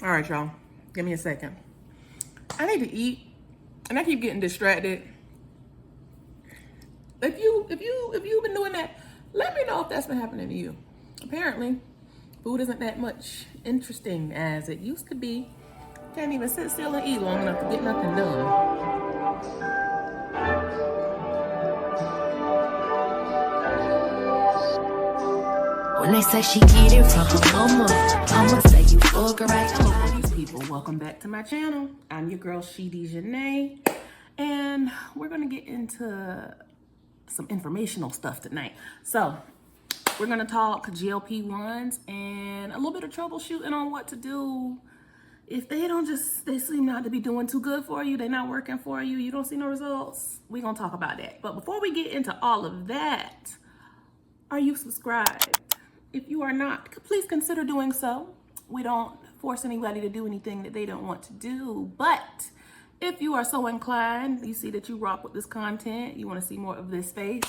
All right, y'all. Give me a second. I need to eat, and I keep getting distracted. If you've been doing that, let me know if that's been happening to you. Apparently, food isn't that much interesting as it used to be. Can't even sit still and eat long enough to get nothing done. When they say she get it from her mama, I'ma say you fuck her right. Hello, people. Welcome back to my channel. I'm your girl, Sheedy Janae, and we're gonna get into some informational stuff tonight. So, we're gonna talk GLP1s and a little bit of troubleshooting on what to do if they seem not to be doing too good for you, they're not working for you, you don't see no results. We're gonna talk about that. But before we get into all of that, are you subscribed? If you are not, please consider doing so. We don't force anybody to do anything that they don't want to do. But if you are so inclined, you see that you rock with this content, you want to see more of this face,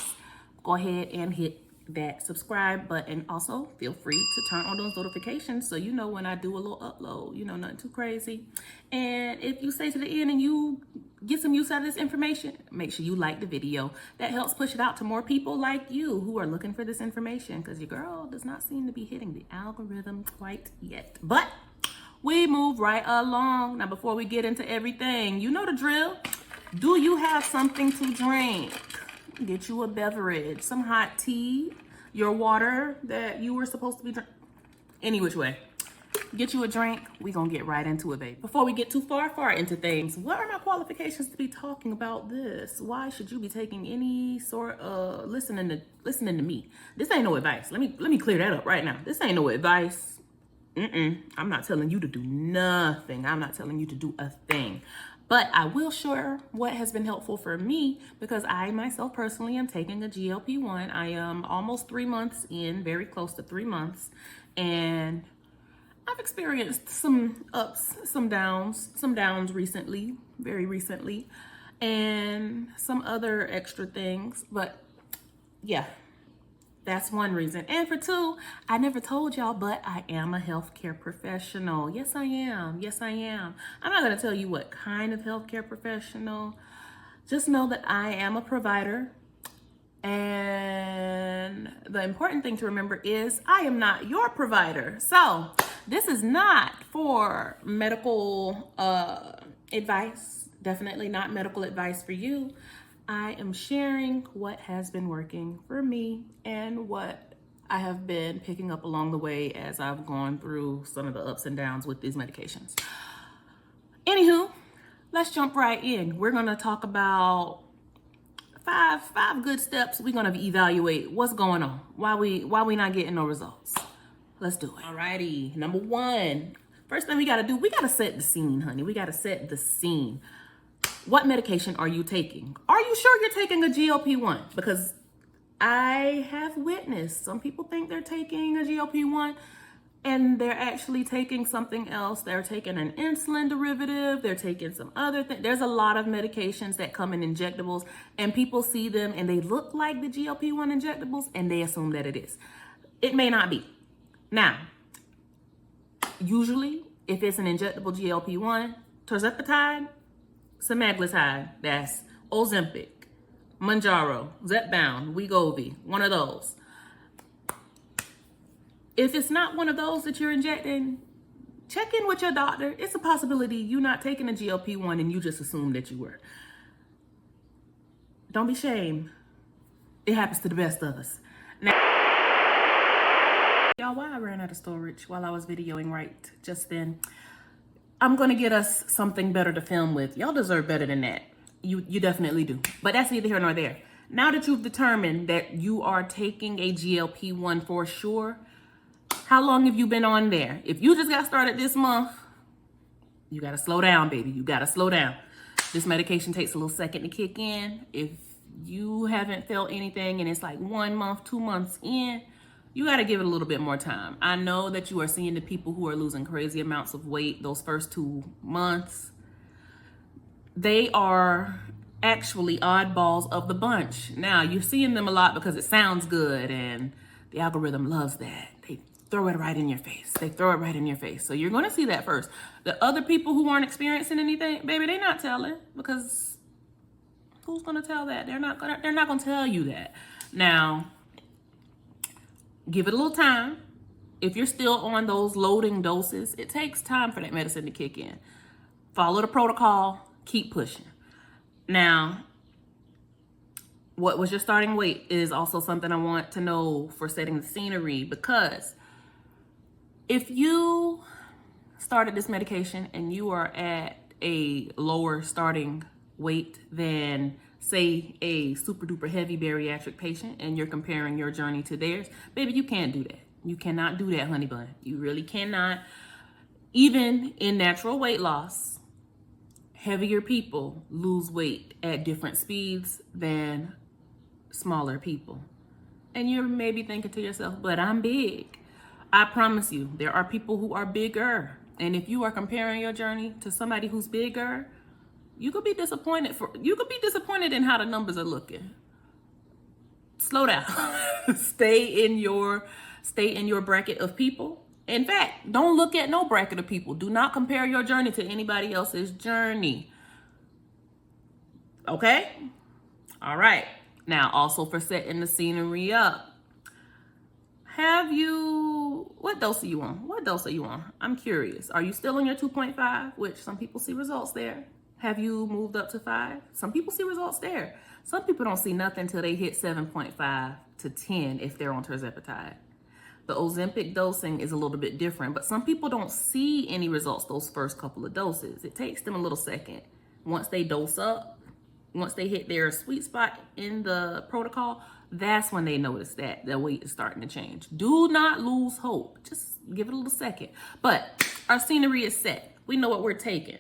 go ahead and hit that subscribe button. Also, feel free to turn on those notifications so you know when I do a little upload, you know, nothing too crazy. And if you stay to the end and you get some use out of this information, make sure you like the video. That helps push it out to more people like you who are looking for this information, because your girl does not seem to be hitting the algorithm quite yet. But we move right along. Now, before we get into everything, you know the drill. Do you have something to drink? Get you a beverage, some hot tea, your water that you were supposed to be drinking. Any which way. Get you a drink. We're going to get right into it, babe. Before we get too far into things, what are my qualifications to be talking about this? Why should you be taking any sort of listening to me? This ain't no advice. Let me clear that up right now. This ain't no advice. I'm not telling you to do nothing. I'm not telling you to do a thing. But I will share what has been helpful for me, because I myself personally am taking a GLP-1. I am almost 3 months in, very close to 3 months. And I've experienced some ups, some downs recently, very recently, and some other extra things. But yeah, that's one reason. And for two, I never told y'all, but I am a healthcare professional. Yes, I am. Yes, I am. I'm not going to tell you what kind of healthcare professional. Just know that I am a provider. And the important thing to remember is I am not your provider. So this is not for medical advice. Definitely not medical advice for you. I am sharing what has been working for me and what I have been picking up along the way as I've gone through some of the ups and downs with these medications. Anywho, let's jump right in. We're going to talk about five good steps. We're going to evaluate what's going on, why we not getting no results. Let's do it. Alrighty, number one. First thing we got to do, we got to set the scene, honey. We got to set the scene. What medication are you taking? Are you sure you're taking a GLP-1? Because I have witnessed some people think they're taking a GLP-1 and they're actually taking something else. They're taking an insulin derivative. They're taking some other thing. There's a lot of medications that come in injectables, and people see them and they look like the GLP-1 injectables and they assume that it is. It may not be. Now, usually if it's an injectable GLP-1, tirzepatide, semaglutide, that's Ozempic, Mounjaro, Zepbound, Wegovy, one of those. If it's not one of those that you're injecting, check in with your doctor. It's a possibility you're not taking a GLP-1 and you just assume that you were. Don't be ashamed. It happens to the best of us. Now, y'all, why I ran out of storage while I was videoing right just then. I'm going to get us something better to film with. Y'all deserve better than that. You definitely do. But that's neither here nor there. Now that you've determined that you are taking a GLP-1 for sure, how long have you been on there? If you just got started this month, you got to slow down, baby. You got to slow down. This medication takes a little second to kick in. If you haven't felt anything and it's like 1 month, 2 months in, you got to give it a little bit more time. I know that you are seeing the people who are losing crazy amounts of weight those first 2 months. They are actually oddballs of the bunch. Now, you're seeing them a lot because it sounds good and the algorithm loves that. They throw it right in your face. They throw it right in your face. So you're going to see that first. The other people who aren't experiencing anything, baby, they're not telling, because who's going to tell that? They're not going to tell you that. Now, give it a little time. If you're still on those loading doses, it takes time for that medicine to kick in. Follow the protocol, keep pushing. Now, what was your starting weight is also something I want to know for setting the scenery, because if you started this medication and you are at a lower starting weight than, say, a super duper heavy bariatric patient, and you're comparing your journey to theirs, baby, you can't do that. You cannot do that, honey bun. You really cannot. Even in natural weight loss, heavier people lose weight at different speeds than smaller people. And you're maybe thinking to yourself, but I'm big. I promise you, there are people who are bigger. And if you are comparing your journey to somebody who's bigger, you could be disappointed in how the numbers are looking. Slow down. Stay in your bracket of people. In fact, don't look at no bracket of people. Do not compare your journey to anybody else's journey. Okay? All right. Now, also for setting the scenery up, what dose are you on? What dose are you on? I'm curious. Are you still on your 2.5, which some people see results there? Have you moved up to 5? Some people see results there. Some people don't see nothing until they hit 7.5 to 10 if they're on tirzepatide. The Ozempic dosing is a little bit different, but some people don't see any results those first couple of doses. It takes them a little second. Once they dose up, once they hit their sweet spot in the protocol, that's when they notice that their weight is starting to change. Do not lose hope. Just give it a little second. But our scenery is set. We know what we're taking.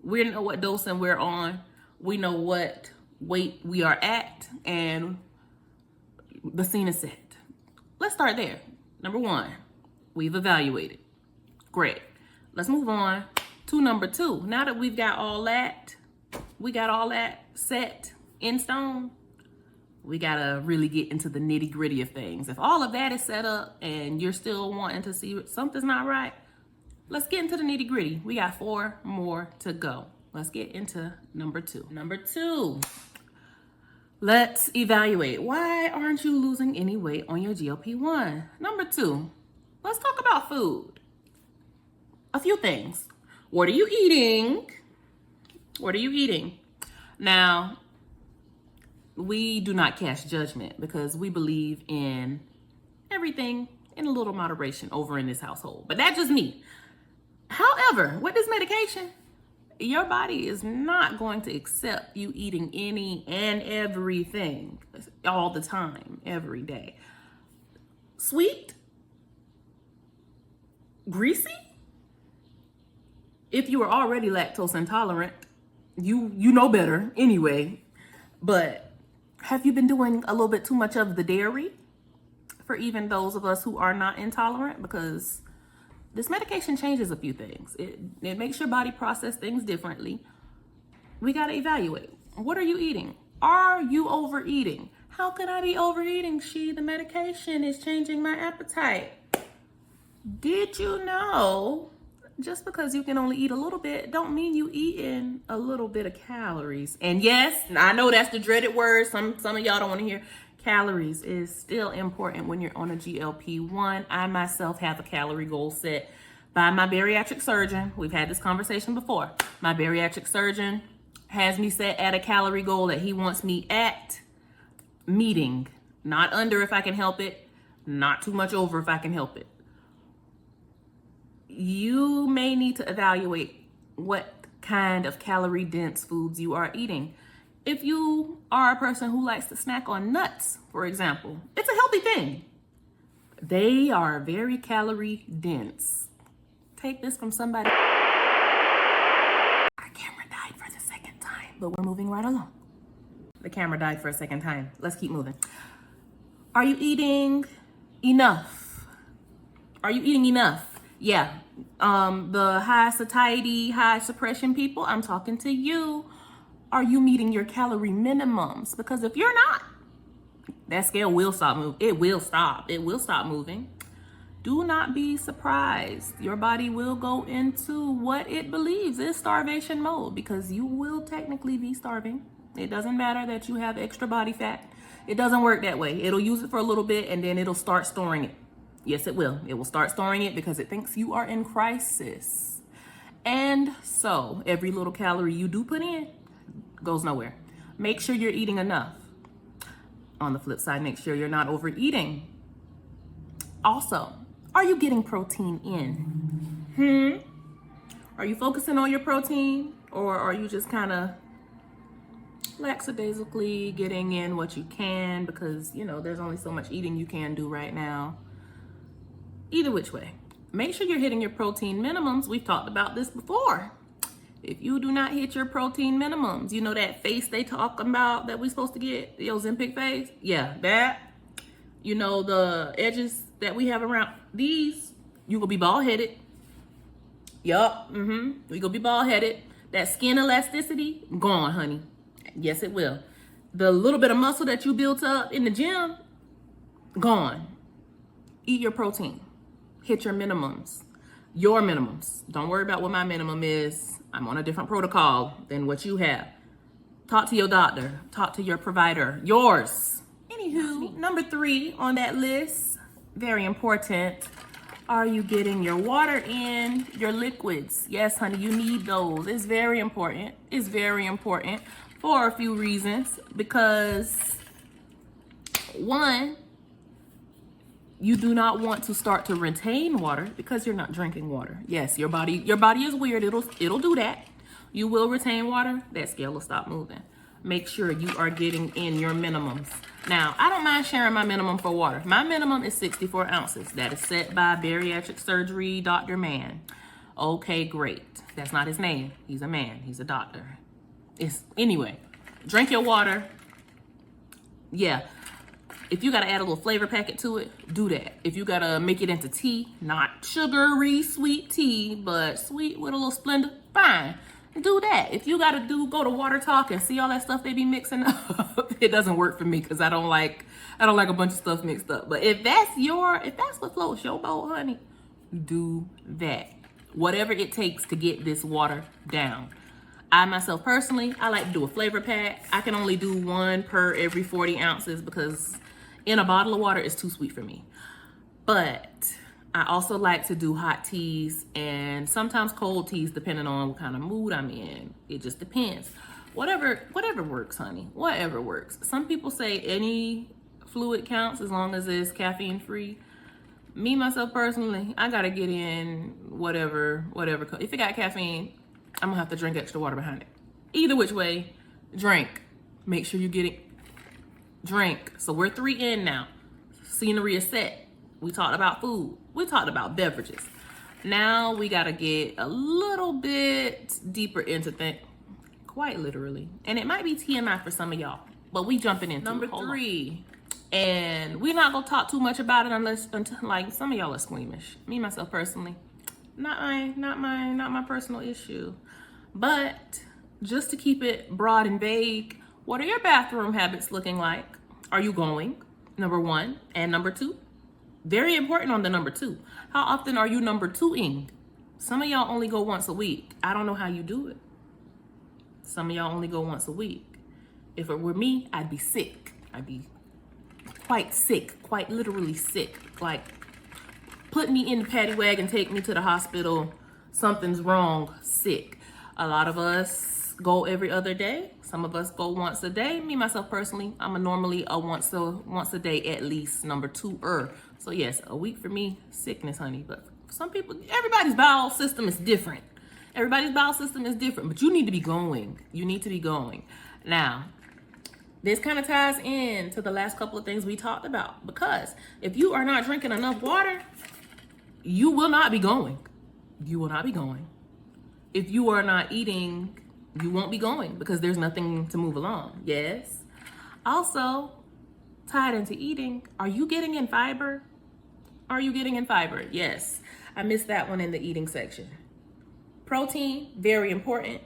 We know what dosing we're on. We know what weight we are at, and the scene is set. Let's start there. Number 1, we've evaluated. Great. Let's move on to number 2. Now that we got all that set in stone, we gotta really get into the nitty gritty of things. If all of that is set up and you're still wanting to see something's not right, let's get into the nitty gritty. We got 4 more to go. Let's get into number 2. Number 2, let's evaluate. Why aren't you losing any weight on your GLP-1? Number 2, let's talk about food. A few things. What are you eating? What are you eating? Now, we do not cast judgment because we believe in everything in a little moderation over in this household. But that's just me. However, with this medication, your body is not going to accept you eating any and everything all the time, every day. Sweet? Greasy? If you are already lactose intolerant, you know better anyway. But have you been doing a little bit too much of the dairy for even those of us who are not intolerant? Because this medication changes a few things. It makes your body process things differently. We got to evaluate. What are you eating? Are you overeating? How could I be overeating? The medication is changing my appetite. Did you know, just because you can only eat a little bit, don't mean you eating a little bit of calories. And yes, I know that's the dreaded word. Some of y'all don't want to hear. Calories is still important when you're on a GLP-1. I myself have a calorie goal set by my bariatric surgeon. We've had this conversation before. My bariatric surgeon has me set at a calorie goal that he wants me at meeting. Not under if I can help it, not too much over if I can help it. You may need to evaluate what kind of calorie dense foods you are eating. If you are a person who likes to snack on nuts, for example, it's a healthy thing. They are very calorie dense. Take this from somebody. Our camera died for the second time, but we're moving right along. The camera died for a second time. Let's keep moving. Are you eating enough? Are you eating enough? Yeah. The high satiety, high suppression people, I'm talking to you. Are you meeting your calorie minimums? Because if you're not, that scale will stop moving. It will stop. It will stop moving. do not be surprised. Your body will go into what it believes is starvation mode, because you will technically be starving. It doesn't matter that you have extra body fat. It doesn't work that way. It'll use it for a little bit and then it'll start storing it. Yes, it will. It will start storing it because it thinks you are in crisis. And so every little calorie you do put in goes nowhere. Make sure you're eating enough. On the flip side, make sure you're not overeating. Also, are you getting protein in? Are you focusing on your protein, or are you just kind of lackadaisically getting in what you can, because you know there's only so much eating you can do right now? Either which way, make sure you're hitting your protein minimums. We've talked about this before. If you do not hit your protein minimums, you know that face they talk about that we're supposed to get, the Ozempic face? Yeah, that. You know the edges that we have around these, you will be bald headed. Yup, we gonna be bald headed. That skin elasticity, gone, honey. Yes, it will. The little bit of muscle that you built up in the gym, gone. Eat your protein. Hit your minimums. Your minimums. Don't worry about what my minimum is. I'm on a different protocol than what you have. Talk to your doctor. Talk to your provider. Yours. Anywho, number 3 on that list, very important. Are you getting your water in, your liquids? Yes, honey, you need those. It's very important. It's very important for a few reasons. Because, one, you do not want to start to retain water because you're not drinking water. Yes, your body is weird. It'll do that. You will retain water. That scale will stop moving. Make sure you are getting in your minimums. Now, I don't mind sharing my minimum for water. My minimum is 64 ounces. That is set by bariatric surgery Dr. Mann. Okay, great. That's not his name. He's a man. He's a doctor. Anyway, drink your water. Yeah. If you got to add a little flavor packet to it, do that. If you got to make it into tea, not sugary sweet tea, but sweet with a little Splenda, fine. Do that. If you got to go to Water Talk and see all that stuff they be mixing up, it doesn't work for me because I don't like a bunch of stuff mixed up. But if that's what floats your boat, honey, do that. Whatever it takes to get this water down. I myself personally, I like to do a flavor pack. I can only do one per every 40 ounces because in a bottle of water is too sweet for me. But I also like to do hot teas and sometimes cold teas depending on what kind of mood I'm in. It just depends. Whatever works, honey. Whatever works. Some people say any fluid counts as long as it's caffeine free. Me, myself personally, I gotta get in whatever. If it got caffeine, I'm gonna have to drink extra water behind it. Either which way, drink. Make sure you get it. Drink. So we're 3 in now. Scenery is set. We talked about food. We talked about beverages. Now we gotta get a little bit deeper into things, quite literally. And it might be TMI for some of y'all, but we jumping into number 3. And we're not gonna talk too much about it until like some of y'all are squeamish. Me, myself personally, not my personal issue. But just to keep it broad and vague, what are your bathroom habits looking like? Are you going? Number 1. And number 2. Very important on the number 2. How often are you number 2ing? Some of y'all only go once a week. I don't know how you do it. Some of y'all only go once a week. If it were me, I'd be sick. I'd be quite sick, quite literally sick. Like, put me in the paddy wagon, take me to the hospital. Something's wrong, sick. A lot of us go every other day. Some of us go once a day. Me, myself personally, I'm normally a once a day at least, number 2. So yes, a week for me, sickness, honey. But for some people, everybody's bowel system is different. Everybody's bowel system is different, but you need to be going. You need to be going. Now, this kind of ties in to the last couple of things we talked about, because if you are not drinking enough water, you will not be going. You will not be going. If you are not eating, you won't be going because there's nothing to move along. Yes. Also, tied into eating, are you getting in fiber? Are you getting in fiber? Yes. I missed that one in the eating section. Protein, very important.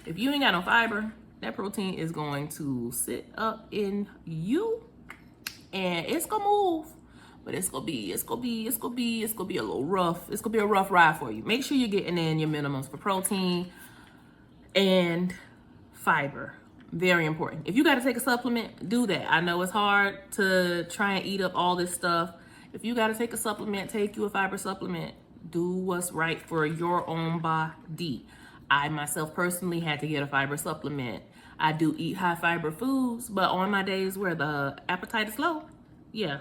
If you ain't got no fiber, that protein is going to sit up in you and it's gonna move. but it's gonna be a little rough. It's gonna be a rough ride for you. Make sure you're getting in your minimums for protein and fiber. Very important. If you got to take a supplement, do that. I know it's hard to try and eat up all this stuff. If you got to take a supplement, take you a fiber supplement. Do what's right for your own body. I myself personally had to get a fiber supplement. I do eat high fiber foods, but on my days where the appetite is low, yeah,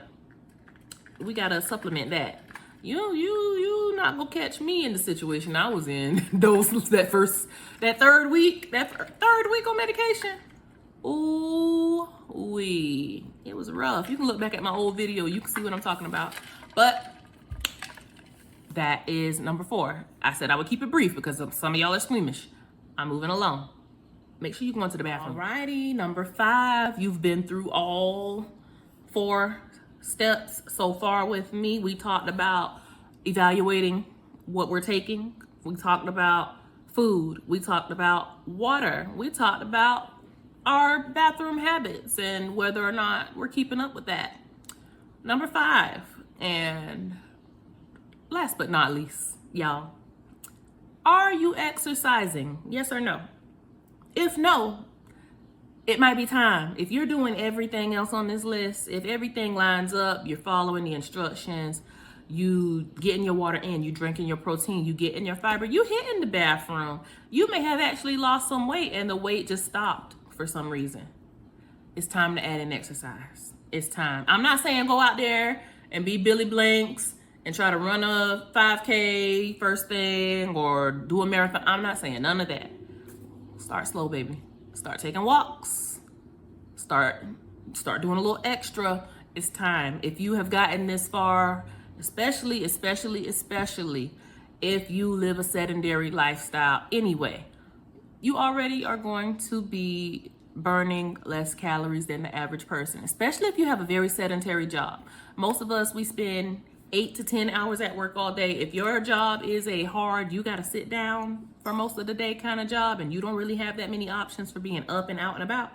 we gotta supplement that. You not gonna catch me in the situation I was in that third week on medication. Ooh wee, it was rough. You can look back at my old video, you can see what I'm talking about. But that is number 4. I said I would keep it brief because some of y'all are squeamish. I'm moving along. Make sure you go into the bathroom. Alrighty, number 5. You've been through all 4 steps so far with me. We talked about evaluating what we're taking. We talked about food. We talked about water. We talked about our bathroom habits and whether or not we're keeping up with that. Number 5, and last but not least, y'all, are you exercising? Yes or no? If no, it might be time. If you're doing everything else on this list, if everything lines up, you're following the instructions, you getting your water in, you drinking your protein, you getting your fiber, you hitting the bathroom, you may have actually lost some weight and the weight just stopped for some reason. It's time to add in exercise. It's time. I'm not saying go out there and be Billy Blanks and try to run a 5K first thing or do a marathon. I'm not saying none of that. Start slow, baby. Start taking walks. Start doing a little extra. It's time. If you have gotten this far, especially if you live a sedentary lifestyle anyway, you already are going to be burning less calories than the average person, especially if you have a very sedentary job. Most of us, we spend 8 to 10 hours at work all day. If your job is a hard, you got to sit down for most of the day kind of job, and you don't really have that many options for being up and out and about,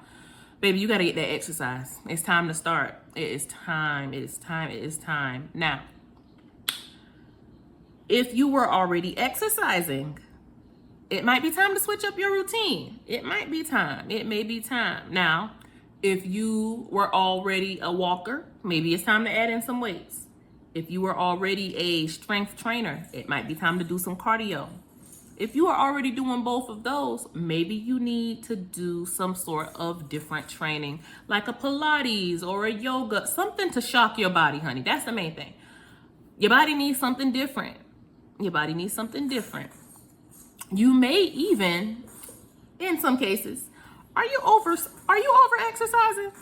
baby, you got to get that exercise. It's time to start. It is time. It is time. It is time. Now, if you were already exercising, it might be time to switch up your routine. It might be time. It may be time. Now, if you were already a walker, maybe it's time to add in some weights. If you were already a strength trainer, it might be time to do some cardio. If you are already doing both of those, maybe you need to do some sort of different training, like a Pilates or a yoga, something to shock your body, honey. That's the main thing. Your body needs something different. Your body needs something different. You may even, in some cases, are you over exercising?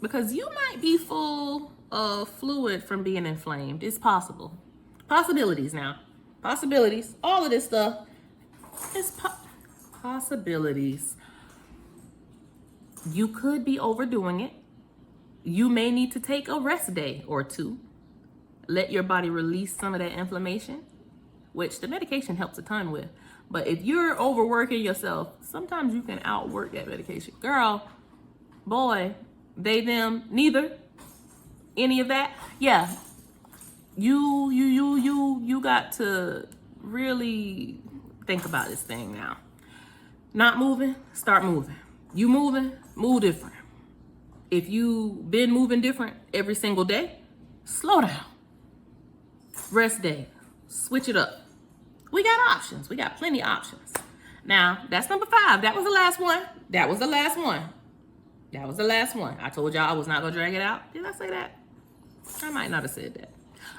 Because you might be full of fluid from being inflamed. It's possible. Possibilities now. Possibilities. All of this stuff is possibilities. You could be overdoing it. You may need to take a rest day or 2. Let your body release some of that inflammation, which the medication helps a ton with. But if you're overworking yourself, sometimes you can outwork that medication. Girl, boy, they, them, neither. Any of that. Yeah. You got to really think about this thing now. Not moving, start moving. You moving, move different. If you've been moving different every single day, slow down. Rest day. Switch it up. We got options. We got plenty of options. Now, that's number 5. That was the last one. That was the last one. I told y'all I was not going to drag it out. Did I say that? I might not have said that.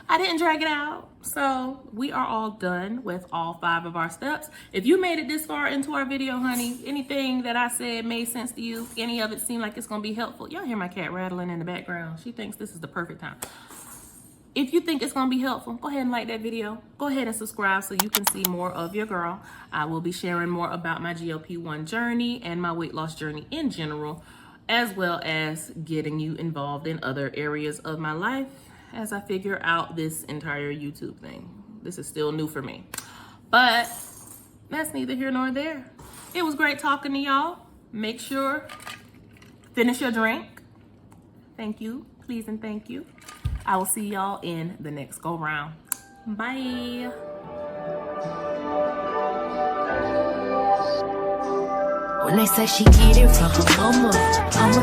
I didn't drag it out. So we are all done with all 5 of our steps. If you made it this far into our video, honey, anything that I said made sense to you, any of it seemed like it's going to be helpful. Y'all hear my cat rattling in the background. She thinks this is the perfect time. If you think it's going to be helpful, go ahead and like that video. Go ahead and subscribe so you can see more of your girl. I will be sharing more about my GLP1 journey and my weight loss journey in general, as well as getting you involved in other areas of my life as I figure out this entire YouTube thing. This is still new for me, but that's neither here nor there. It was great talking to y'all. Make sure, finish your drink. Thank you, please and thank you. I will see y'all in the next go round. Bye. When they say she get it from her mama, I'ma